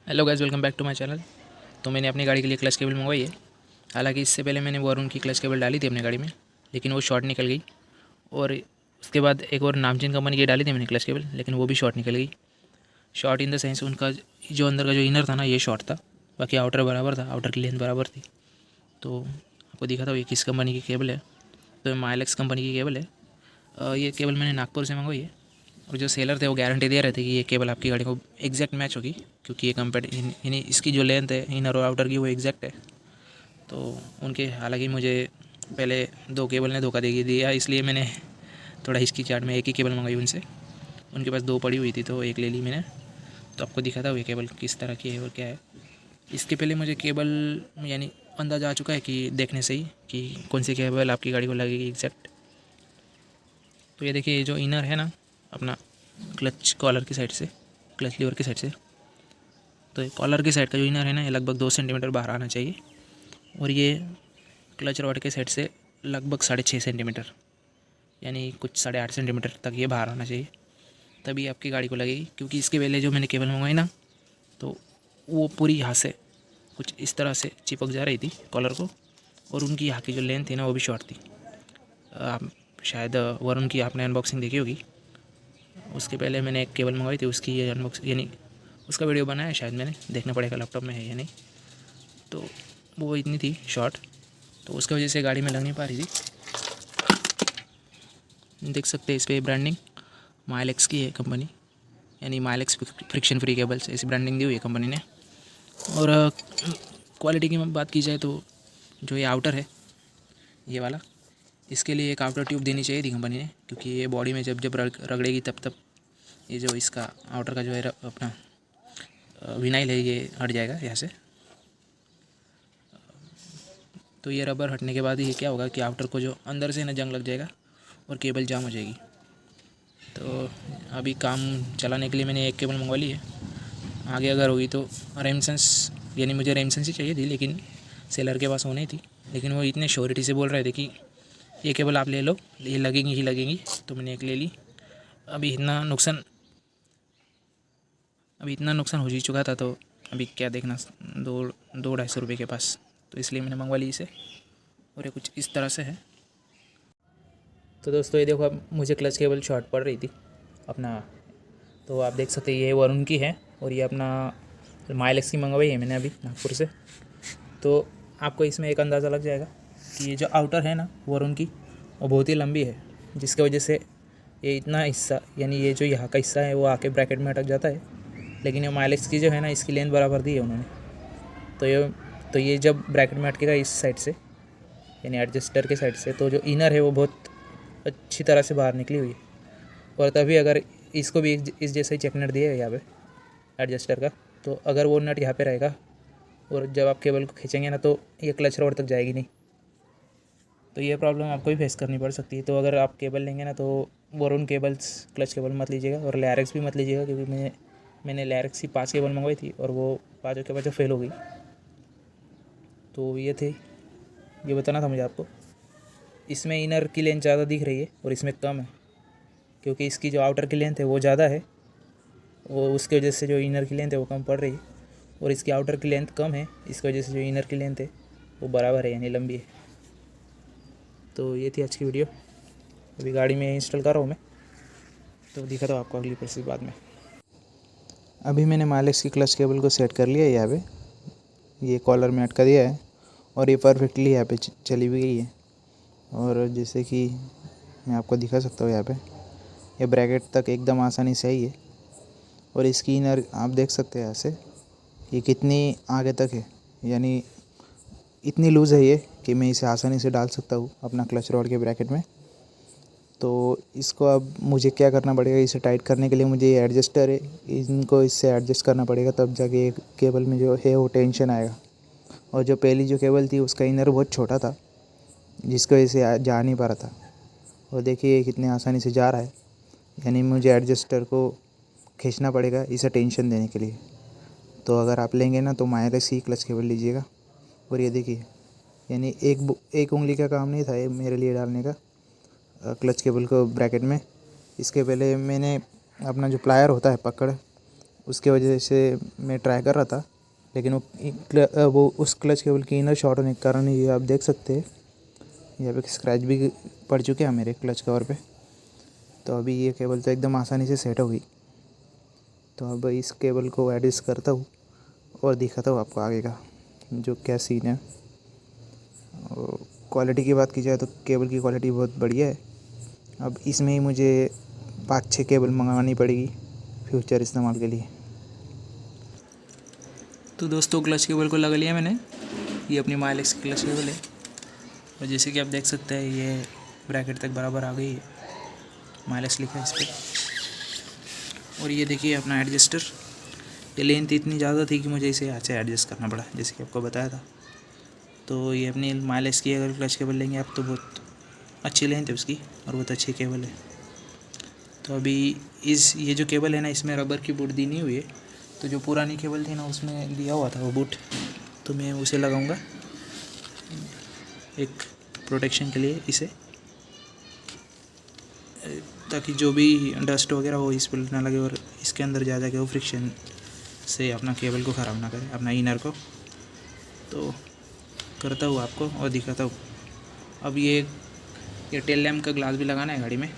Hello guys, welcome back to my channel. तो मैंने अपनी गाड़ी के लिए क्लच केबल मंगवाई है। हालांकि इससे पहले मैंने वरुण की क्लच केबल डाली थी अपनी गाड़ी में, लेकिन वो शॉर्ट निकल गई। और उसके बाद एक और नामचीन कंपनी की डाली थी मैंने क्लच केबल, लेकिन वो भी शॉर्ट निकल गई। शॉर्ट इन द सेंस उनका जो अंदर का जो इनर था ना, ये शॉर्ट था। बाकी आउटर बराबर था, आउटर की लेंथ बराबर थी। तो आपको दिखा था ये किस कंपनी की केबल है। तो माइलेक्स कंपनी की केबल है। ये केबल मैंने नागपुर से मंगवाई है। और जो सेलर थे वो गारंटी दे रहे थे कि ये केबल आपकी गाड़ी को एग्जैक्ट मैच होगी, क्योंकि ये यानी इसकी जो लेंथ है इनर और आउटर की वो एग्जैक्ट है। तो उनके हालांकि मुझे पहले दो केबल ने धोखा दे दिया, इसलिए मैंने थोड़ा हिचकी चाट में एक ही केबल मंगाई उनसे। उनके पास दो पड़ी हुई थी तो एक ले ली मैंने। तो आपको दिखा था ये केबल किस तरह की है और क्या है। इसके पहले मुझे केबल यानी अंदाज़ा आ चुका है कि देखने से ही कि कौन सी केबल आपकी गाड़ी को लगेगी एग्जैक्ट। तो ये देखिए, ये जो इनर है ना अपना क्लच कॉलर की साइड से, क्लच लीवर की साइड से, तो ये कॉलर की साइड का जो इनर है ना, ये लगभग 2 सेंटीमीटर बाहर आना चाहिए। और ये क्लच रॉड के साइड से लगभग 6.5 सेंटीमीटर, यानी कुछ 8.5 सेंटीमीटर तक ये बाहर आना चाहिए, तभी आपकी गाड़ी को लगेगी। क्योंकि इसके पहले जो मैंने केबल मंगवाई ना, तो वो पूरी यहाँ से कुछ इस तरह से चिपक जा रही थी कॉलर को। और उनकी यहाँ की जो लेंथ थी ना, वो भी शॉर्ट थी। आप शायद वरुण की आपने अनबॉक्सिंग देखी होगी। उसके पहले मैंने एक केबल मंगवाई थी, उसकी ये अनबॉक्सिंग यानी उसका वीडियो बनाया शायद मैंने, देखना पड़ेगा लैपटॉप में है या नहीं। तो वो इतनी थी शॉर्ट, तो उसकी वजह से गाड़ी में लग नहीं पा रही थी। देख सकते हैं इस पर ब्रांडिंग माइलेक्स की है कंपनी, यानी माइलेक्स फ्रिक्शन फ्री केबल्स, ऐसी ब्रांडिंग दी हुई है कंपनी ने। और क्वालिटी की बात की जाए तो जो ये आउटर है ये वाला, इसके लिए एक आउटर ट्यूब देनी चाहिए थी कंपनी ने, क्योंकि ये बॉडी में जब जब रगड़ेगी तब तब ये जो इसका आउटर का जो है अपना विनाइल है ये हट जाएगा यहाँ से। तो ये रबर हटने के बाद ही क्या होगा कि आउटर को जो अंदर से ना जंग लग जाएगा और केबल जाम हो जाएगी। तो अभी काम चलाने के लिए मैंने एक केबल मंगवा ली है। आगे अगर होगी तो रेमसन्स, यानी मुझे रेमसन्स ही चाहिए थी, लेकिन सेलर के पास वो नहीं थी। लेकिन वो इतने श्योरिटी से बोल रहे थे कि ये केबल आप ले लो, ये लगेंगी ही लगेंगी, तो मैंने एक ले ली। अभी इतना नुकसान हो ही चुका था, तो अभी क्या देखना, 200-250 रुपये के पास, तो इसलिए मैंने मंगवा ली इसे। और ये कुछ इस तरह से है। तो दोस्तों ये देखो, अब मुझे क्लच केबल शॉर्ट पड़ रही थी अपना, तो आप देख सकते हैं ये वरुण की है और ये अपना माइलेक्स की मंगवाई है मैंने अभी नागपुर से। तो आपको इसमें एक अंदाज़ा लग जाएगा कि ये जो आउटर है ना वरुण की, वो बहुत ही लंबी है, जिसकी वजह से ये इतना हिस्सा, यानी ये जो यहाँ का हिस्सा है वो आके ब्रैकेट में अटक जाता है। लेकिन ये माइलेक्स की जो है ना, इसकी लेंथ बराबर दी है उन्होंने। तो ये जब ब्रैकेट में अटकेगा इस साइड से, यानी एडजस्टर के साइड से, तो जो इनर है वो बहुत अच्छी तरह से बाहर निकली हुई है। और तभी अगर इसको भी इस जैसे ही चेक नट दिया है यहाँ पे एडजस्टर का, तो अगर वो नट यहाँ पे रहेगा और जब आप केबल को खींचेंगे ना, तो ये क्लच रोड तक जाएगी नहीं। तो ये प्रॉब्लम आपको भी फेस करनी पड़ सकती है। तो अगर आप केबल लेंगे ना, तो वरुण केबल्स क्लच केबल मत लीजिएगा, और लैरिक्स भी मत लीजिएगा, क्योंकि मैंने लैरिक्स की 5 केबल मंगवाई थी और वो 5 के बाद फेल हो गई। तो ये बताना था मुझे आपको। इसमें इनर की लेंथ ज़्यादा दिख रही है और इसमें कम है, क्योंकि इसकी जो आउटर की लेंथ है वो ज़्यादा है, वो उसकी वजह से जो इनर की लेंथ है वो कम पड़ रही है। और इसकी आउटर की लेंथ कम है, इसकी वजह से जो इनर की लेंथ है वो बराबर है, यानी लंबी है। तो ये थी आज की वीडियो। अभी गाड़ी में इंस्टॉल कर रहा हूँ मैं, तो दिखा था आपको अगली प्रोसेस बाद में। अभी मैंने माइलेक्स की क्लच केबल को सेट कर लिया है यहाँ पे, ये कॉलर में अटका दिया है और ये परफेक्टली यहाँ पे चली भी गई है। और जैसे कि मैं आपको दिखा सकता हूँ, यहाँ पे ये ब्रैकेट तक एकदम आसानी से आई है। और इसकी इनर आप देख सकते हैं यहाँ से ये कितनी आगे तक है, यानी इतनी लूज़ है ये कि मैं इसे आसानी से डाल सकता हूँ अपना क्लच रॉड के ब्रैकेट में। तो इसको अब मुझे क्या करना पड़ेगा, इसे टाइट करने के लिए मुझे ये एडजस्टर है, इनको इससे एडजस्ट करना पड़ेगा, तब जाके केबल में जो है वो टेंशन आएगा। और जो पहली जो केबल थी उसका इनर बहुत छोटा था, जिसकी वजह से जा नहीं पा रहा था। और देखिए कितनी आसानी से जा रहा है, यानी मुझे एडजस्टर को खींचना पड़ेगा इसे टेंशन देने के लिए। तो अगर आप लेंगे ना, तो माइलेक्स की क्लच केबल लीजिएगा। और ये देखिए, यानी एक उंगली का काम नहीं था ये मेरे लिए डालने का क्लच केबल को ब्रैकेट में। इसके पहले मैंने अपना जो प्लायर होता है पकड़, उसके वजह से मैं ट्राई कर रहा था, लेकिन वो उस क्लच केबल की इनर शॉर्ट होने के कारण ये आप देख सकते हैं यहाँ पे स्क्रैच भी पड़ चुके हैं मेरे क्लच कवर पे। तो अभी ये केबल तो एकदम आसानी से सेट हो गई। तो अब इस केबल को एडजस्ट करता हूँ और दिखाता हूँ आपको आगे का जो क्या सीन है। और क्वालिटी की बात की जाए तो केबल की क्वालिटी बहुत बढ़िया है। अब इसमें ही मुझे 5-6 केबल मंगवानी पड़ेगी फ्यूचर इस्तेमाल के लिए। तो दोस्तों क्लच केबल को लगा लिया मैंने, ये अपनी माइलेक्स की क्लच केबल है और जैसे कि आप देख सकते हैं ये ब्रैकेट तक बराबर आ गई है, माइलेक्स लिखा है इस पर। और ये देखिए अपना एडजस्टर, ये लेंथ इतनी ज़्यादा थी कि मुझे इसे अच्छे एडजस्ट करना पड़ा, जैसे कि आपको बताया था। तो ये अपनी माइलेक्स की अगर क्लच केबल लेंगे आप तो बहुत अच्छी लेंथ है उसकी और बहुत अच्छी केबल है। तो अभी ये जो केबल है ना, इसमें रबर की बूट दी नहीं हुई है, तो जो पुरानी केबल थी ना उसमें दिया हुआ था वो बूट, तो मैं उसे लगाऊंगा एक प्रोटेक्शन के लिए इसे, ताकि जो भी डस्ट वगैरह हो इस पर ना लगे और इसके अंदर जा जाके वो फ्रिक्शन से अपना केबल को ख़राब ना करे, अपना इनर को। तो करता हूँ आपको और दिखाता हूँ। अब ये टेल लैम्प का ग्लास भी लगाना है गाड़ी में,